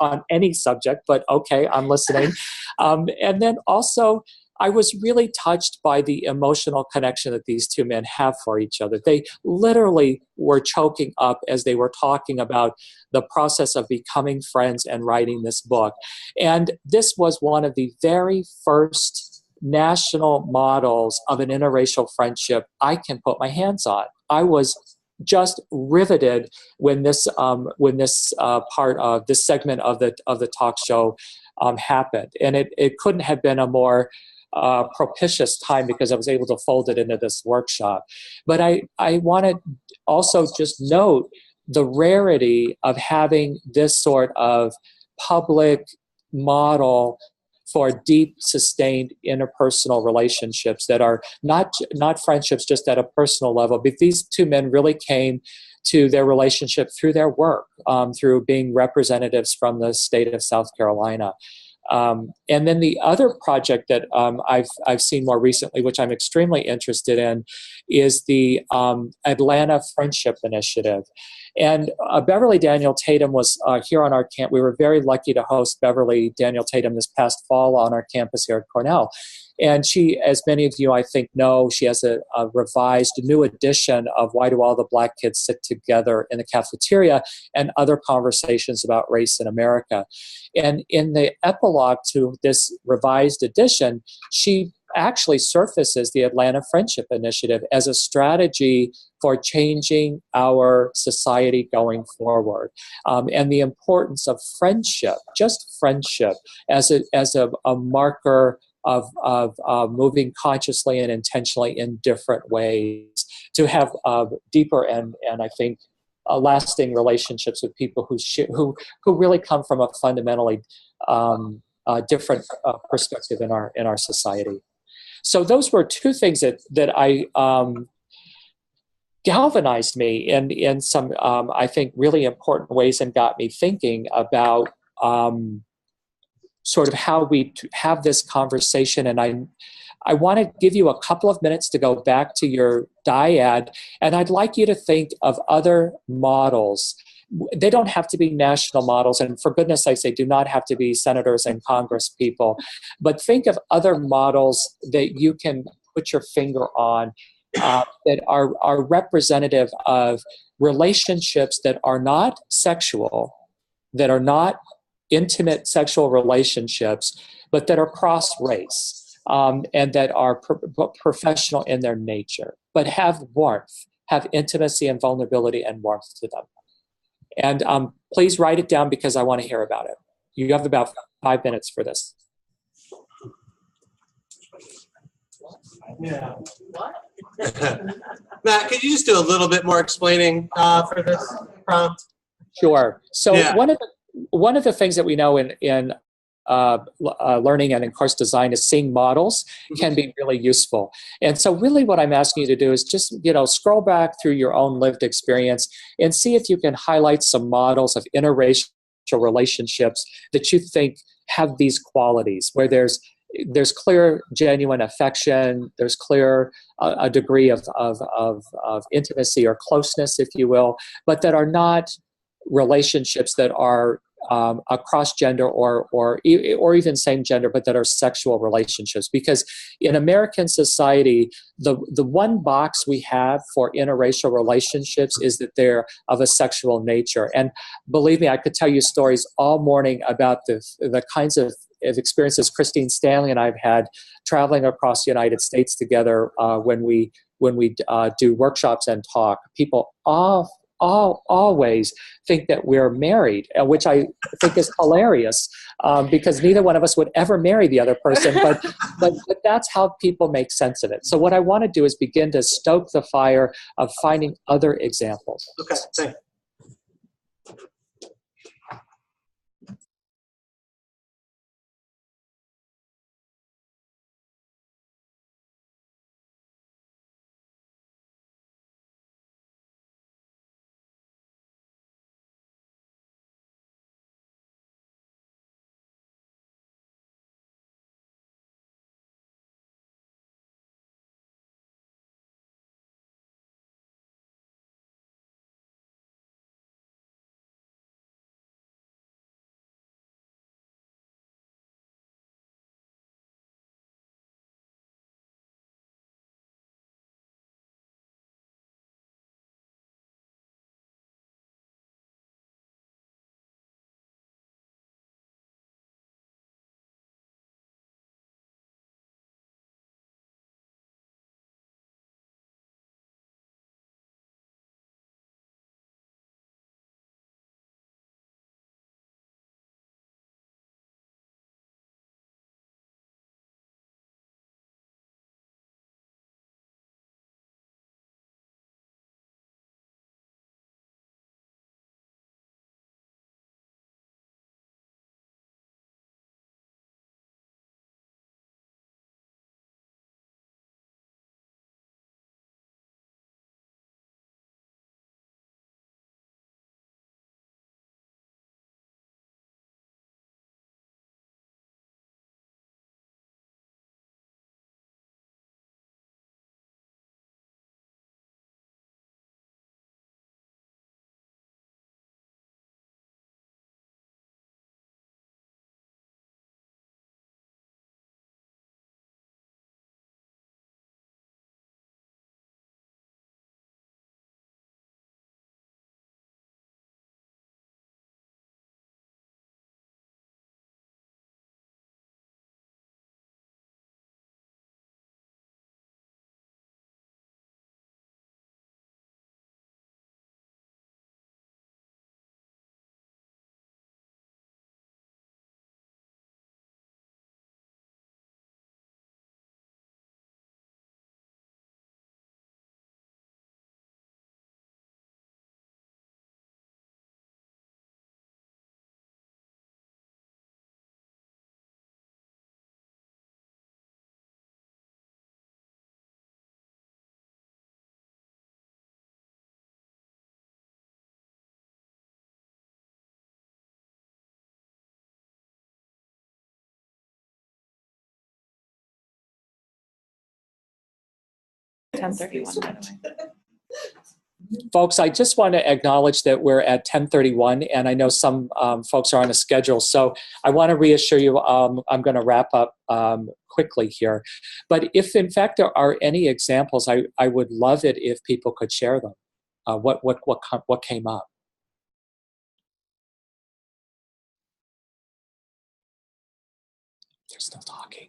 on any subject? But okay, I'm listening. And then also, I was really touched by the emotional connection that these two men have for each other. They literally were choking up as they were talking about the process of becoming friends and writing this book. And this was one of the very first national models of an interracial friendship I can put my hands on. I was just riveted when this part of this segment of the talk show happened, and it couldn't have been a more propitious time because I was able to fold it into this workshop. But I want to also just note the rarity of having this sort of public model for deep, sustained interpersonal relationships that are not friendships just at a personal level, but these two men really came to their relationship through their work, through being representatives from the state of South Carolina. And then the other project that I've seen more recently, which I'm extremely interested in, is the Atlanta Friendship Initiative. And Beverly Daniel Tatum was here on our camp. We were very lucky to host Beverly Daniel Tatum this past fall on our campus here at Cornell. And she, as many of you I think know, she has a revised new edition of Why Do All the Black Kids Sit Together in the Cafeteria, and other conversations about race in America. And in the epilogue to this revised edition, she actually surfaces the Atlanta Friendship Initiative as a strategy for changing our society going forward, and the importance of friendship, just friendship, as a marker of moving consciously and intentionally in different ways to have deeper and I think lasting relationships with people who really come from a fundamentally different perspective in our society. So those were two things that I galvanized me in some, I think, really important ways and got me thinking about sort of how we have this conversation. And I want to give you a couple of minutes to go back to your dyad, and I'd like you to think of other models. They don't have to be national models, and for goodness sakes, they do not have to be senators and Congress people, but think of other models that you can put your finger on that are representative of relationships that are not sexual, that are not intimate sexual relationships, but that are cross-race and that are professional in their nature, but have warmth, have intimacy and vulnerability and warmth to them. And please write it down because I want to hear about it. You have about 5 minutes for this. Yeah. What? Matt, could you just do a little bit more explaining for this prompt? Sure. So Yeah. one of the things that we know in learning and in course design is seeing models can be really useful. And so really what I'm asking you to do is just, scroll back through your own lived experience and see if you can highlight some models of interracial relationships that you think have these qualities, where there's clear, genuine affection, there's clear a degree of intimacy or closeness, if you will, but that are not relationships that are across gender or even same gender, but that are sexual relationships. Because in American society, the one box we have for interracial relationships is that they're of a sexual nature. And believe me, I could tell you stories all morning about the kinds of experiences Christine Stanley and I've had traveling across the United States together when we do workshops and talk. People always think that we're married, which I think is hilarious because neither one of us would ever marry the other person, but that's how people make sense of it. So what I want to do is begin to stoke the fire of finding other examples. Okay, thanks. 10:31, by the way. Folks, I just want to acknowledge that we're at 10:31, and I know some folks are on a schedule, so I want to reassure you I'm going to wrap up quickly here. But if, in fact, there are any examples, I would love it if people could share them. What came up? They're still talking.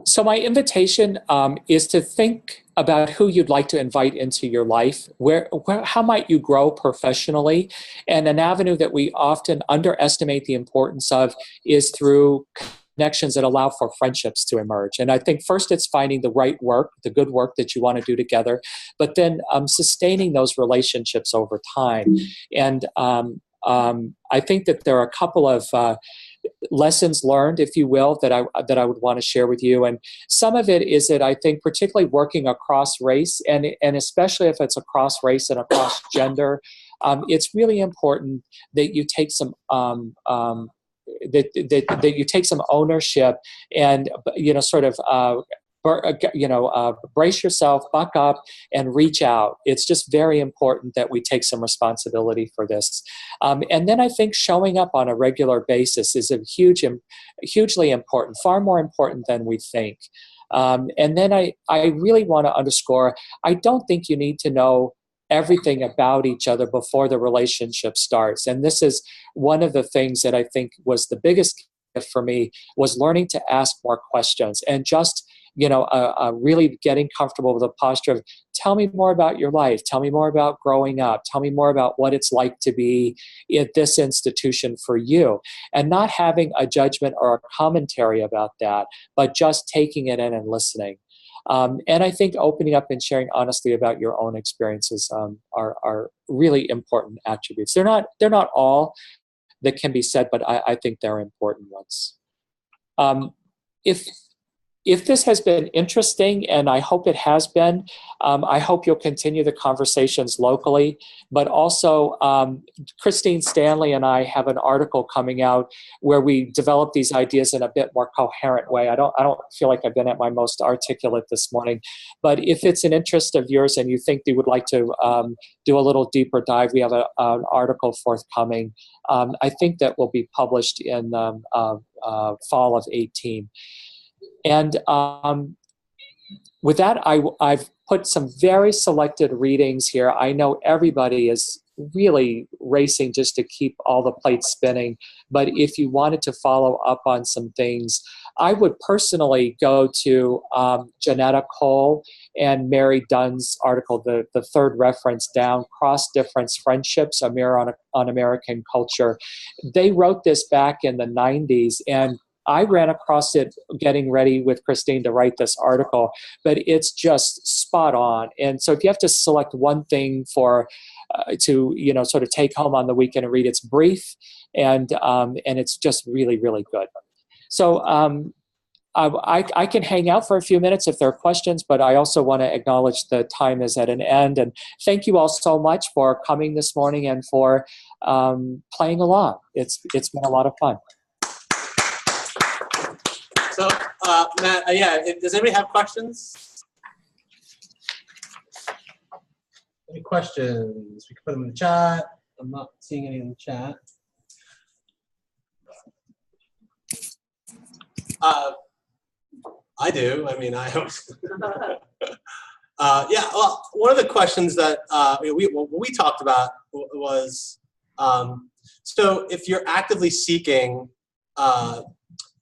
So my invitation is to think about who you'd like to invite into your life. How might you grow professionally? And an avenue that we often underestimate the importance of is through connections that allow for friendships to emerge. And I think first it's finding the right work, the good work that you want to do together, but then sustaining those relationships over time. And I think that there are a couple of lessons learned, if you will, that I would want to share with you. And some of it is that I think particularly working across race, and especially if it's across race and across gender, it's really important that you take some that you take some ownership and sort of brace yourself, buck up, and reach out. It's just very important that we take some responsibility for this. And then I think showing up on a regular basis is hugely important, far more important than we think. And then I really want to underscore, I don't think you need to know everything about each other before the relationship starts. And this is one of the things that I think was the biggest gift for me, was learning to ask more questions and just really getting comfortable with the posture of, tell me more about your life, tell me more about growing up, tell me more about what it's like to be at this institution for you, and not having a judgment or a commentary about that, but just taking it in and listening. And I think opening up and sharing honestly about your own experiences are really important attributes. They're not all that can be said, but I think they're important ones. If this has been interesting, and I hope it has been, I hope you'll continue the conversations locally, but also Christine Stanley and I have an article coming out where we develop these ideas in a bit more coherent way. I don't feel like I've been at my most articulate this morning, but if it's an interest of yours and you think you would like to do a little deeper dive, we have an article forthcoming. I think that will be published in fall of 18. And with that, I've put some very selected readings here. I know everybody is really racing just to keep all the plates spinning, but if you wanted to follow up on some things, I would personally go to Janetta Cole and Mary Dunn's article, the third reference down, Cross-Difference Friendships, a Mirror on American Culture. They wrote this back in the 90s, and I ran across it getting ready with Christine to write this article, but it's just spot on. And so if you have to select one thing to sort of take home on the weekend and read, it's brief and it's just really, really good. So I can hang out for a few minutes if there are questions, but I also want to acknowledge the time is at an end. And thank you all so much for coming this morning and for playing along. It's been a lot of fun. So, Matt, does anybody have questions? Any questions? We can put them in the chat. I'm not seeing any in the chat. I do. I mean, I hope. Well, one of the questions that we talked about was, so if you're actively seeking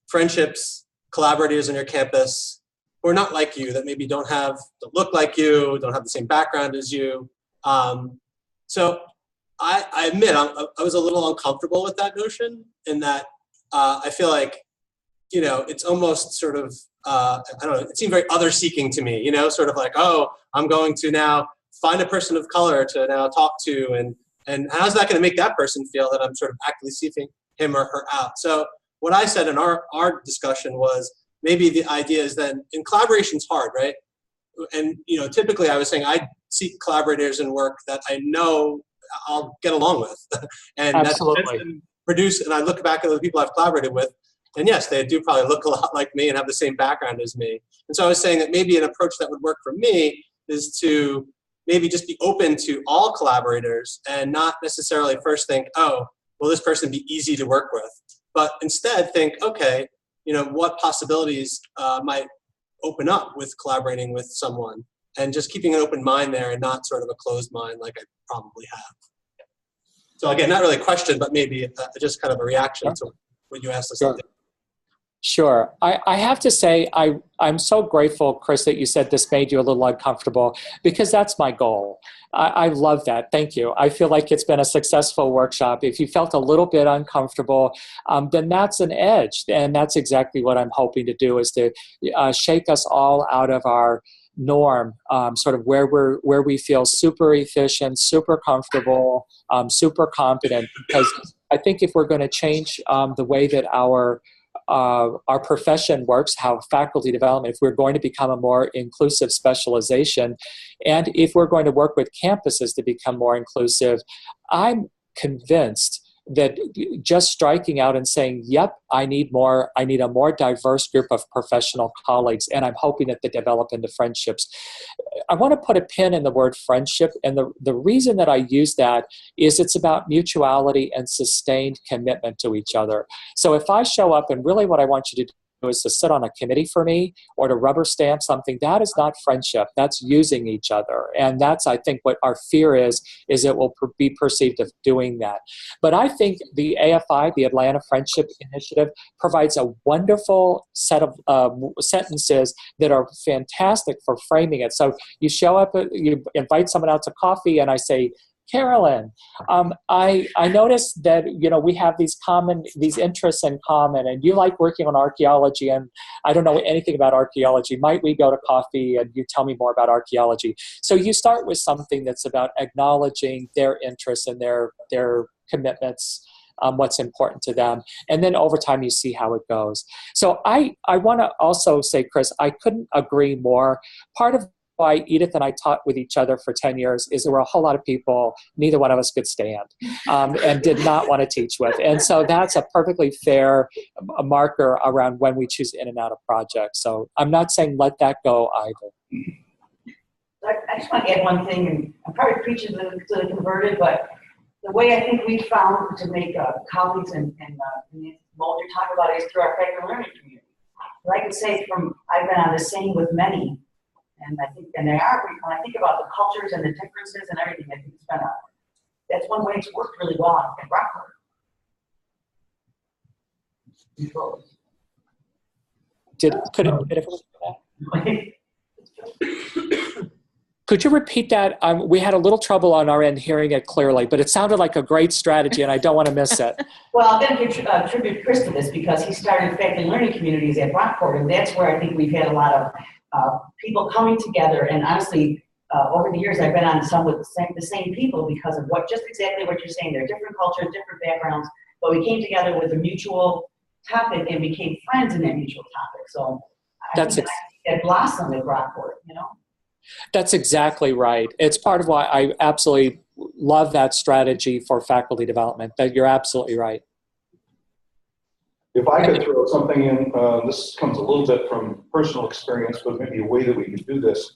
friendships, collaborators on your campus who are not like you, that maybe don't look like you, don't have the same background as you. So I admit I was a little uncomfortable with that notion, in that I feel like, it's almost sort of, I don't know, it seemed very other-seeking to me, sort of like, oh, I'm going to now find a person of color to now talk to, and how's that going to make that person feel that I'm sort of actively seeking him or her out? So what I said in our discussion was, maybe the idea is that in collaboration's hard, right? And typically I was saying I seek collaborators in work that I know I'll get along with. And Absolutely. that's been produced, and I look back at the people I've collaborated with, and yes, they do probably look a lot like me and have the same background as me. And so I was saying that maybe an approach that would work for me is to maybe just be open to all collaborators and not necessarily first think, oh, will this person be easy to work with? But instead think, okay, what possibilities might open up with collaborating with someone, and just keeping an open mind there and not sort of a closed mind like I probably have. So again, not really a question, but maybe just kind of a reaction to what you asked us. Sure. Sure. I have to say, I'm so grateful, Chris, that you said this made you a little uncomfortable, because that's my goal. I love that. Thank you. I feel like it's been a successful workshop. If you felt a little bit uncomfortable, then that's an edge. And that's exactly what I'm hoping to do, is to shake us all out of our norm, sort of where we feel super efficient, super comfortable, super competent. Because I think if we're going to change the way that our profession works, how faculty development, if we're going to become a more inclusive specialization, and if we're going to work with campuses to become more inclusive, I'm convinced that just striking out and saying, yep, I need a more diverse group of professional colleagues, and I'm hoping that they develop into friendships. I want to put a pin in the word friendship, and the reason that I use that is it's about mutuality and sustained commitment to each other. So if I show up and really what I want you to do is to sit on a committee for me or to rubber stamp something, that is not friendship. That's using each other. And that's, I think, what our fear is it will be perceived of doing that. But I think the AFI, the Atlanta Friendship Initiative, provides a wonderful set of sentences that are fantastic for framing it. So you show up, you invite someone out to coffee, and I say, Carolyn, I noticed that we have these interests in common, and you like working on archaeology, and I don't know anything about archaeology. Might we go to coffee and you tell me more about archaeology? So you start with something that's about acknowledging their interests and their commitments, what's important to them, and then over time you see how it goes. So I want to also say, Chris, I couldn't agree more. Part of why Edith and I taught with each other for 10 years is there were a whole lot of people neither one of us could stand and did not want to teach with. And so that's a perfectly fair marker around when we choose in and out of projects. So I'm not saying let that go either. I just want to add one thing, and I'm probably preaching to the converted, but the way I think we found to make colleagues and what you're talking about is through our faculty learning community. But I could say I've been on the same with many. And I think, when I think about the cultures and the differences and everything, I think that's one way it's worked really well at Rockford. Could you repeat that? We had a little trouble on our end hearing it clearly, but it sounded like a great strategy, and I don't want to miss it. Well, I'm going to give tribute Chris to this, because he started faculty learning communities at Rockford, and that's where I think we've had a lot of people coming together. And honestly, over the years, I've been on some with the same people because of just exactly what you're saying. They're different cultures, different backgrounds, but we came together with a mutual topic and became friends in that mutual topic. So I think that blossomed at Rockford, That's exactly right. It's part of why I absolutely love that strategy for faculty development. That you're absolutely right. If I could throw something in, this comes a little bit from personal experience, but maybe a way that we could do this.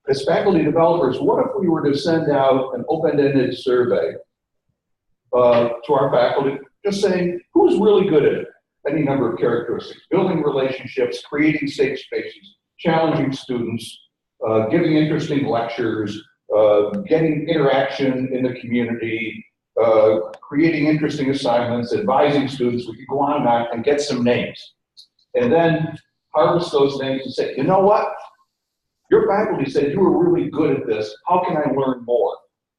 As faculty developers, what if we were to send out an open-ended survey to our faculty, just saying, who's really good at it? Any number of characteristics: building relationships, creating safe spaces, challenging students, giving interesting lectures, getting interaction in the community, creating interesting assignments, advising students. We could go on and get some names. And then harvest those names and say, you know what? Your faculty said you were really good at this. How can I learn more?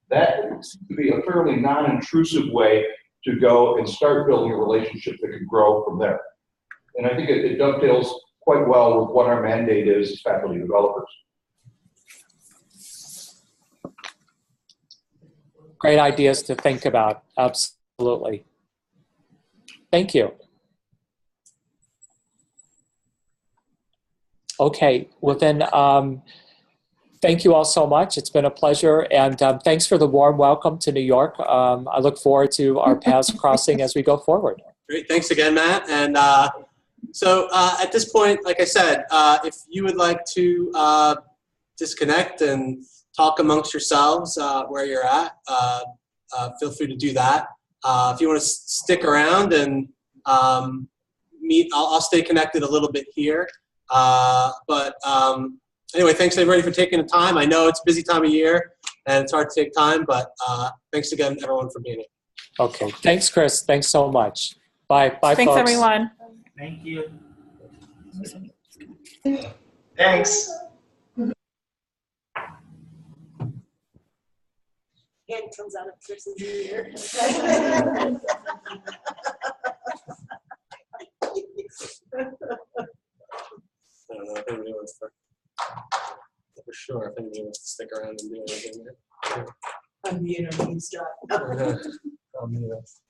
That seems to be a fairly non-intrusive way to go and start building a relationship that can grow from there. And I think it dovetails quite well with what our mandate is as faculty developers. Great ideas to think about. Absolutely. Thank you. Okay, well then, thank you all so much. It's been a pleasure, and thanks for the warm welcome to New York. I look forward to our paths crossing as we go forward. Great. Thanks again, Matt. And so at this point, like I said, if you would like to disconnect and talk amongst yourselves where you're at, feel free to do that. If you want to stick around and meet, I'll stay connected a little bit here. But anyway, thanks everybody for taking the time. I know it's a busy time of year and it's hard to take time, but thanks again, everyone, for being here. Okay. Thanks, Chris. Thanks so much. Bye. Bye, Thanks, folks. everyone. Thank you. Thanks. Hand comes out of Chris's ear. I don't know if anybody wants to, for sure, if anybody wants to stick around and do anything here. Unmute him, he's done. I'll mute us.